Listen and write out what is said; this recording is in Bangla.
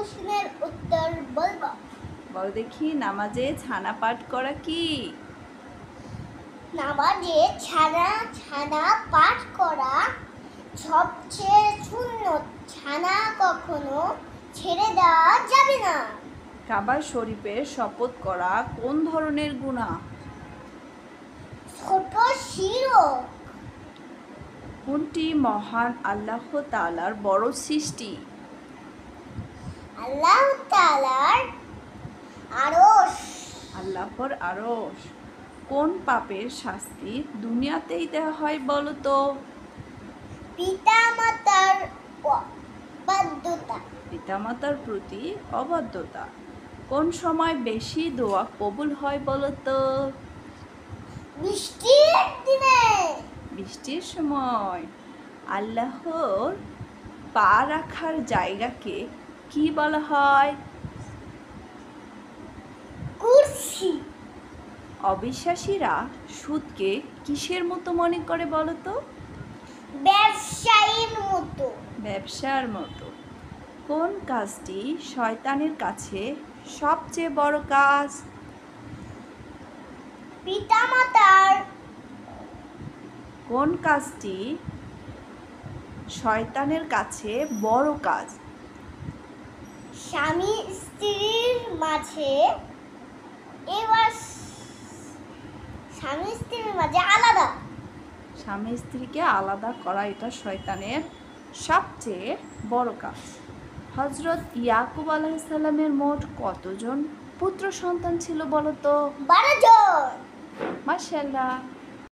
প্রশ্নের উত্তর বলবো। বল দেখি, নামাজে ছানা পাঠ করা কি? নামাজে ছানা ছানা পাঠ করা সবচেয়ে সুন্নত। ছানা কখনো ছেড়ে দেওয়া যাবে না। কাবা শরীফের শপথ করা কোন ধরনের গুনাহ? ছোট শিরক। কোনটি মহান আল্লাহ তাআলার বড় সৃষ্টি? আল্লাহ তাআলার আরশ। আল্লাহর আরশ। কোন পাপের শাস্তি দুনিয়াতেই দেওয়া হয় বলো তো? পিতামাতার বাধ্যতা। পিতামাতার প্রতি অবাধ্যতা। কোন সময় বেশি দোয়া কবুল হয় বলো তো? বৃষ্টির দিনে। বৃষ্টির সময়। আল্লাহর পা রাখার জায়গাকে কি বলা হয়? কুরসি। অবিশ্বাসীরা সুদকে কিসের মতো মনে করে বলো তো? ব্যবসায়ীর মতো। ব্যবসার মতো। কোন কাজটি শয়তানের কাছে সবচেয়ে বড় কাজ? পিতামাতার। কোন কাজটি শয়তানের কাছে বড় কাজ? স্বামী স্ত্রীর মাঝে এবার স্বামী স্ত্রীর মাঝে আলাদা। স্বামী স্ত্রীকে আলাদা করা এটা শয়তানের সবচেয়ে বড় কাজ। হযরত ইয়াকুব আলাইহিস সালামের মোট কতজন পুত্র সন্তান ছিল বলো তো? 12 জন। মাশাআল্লাহ।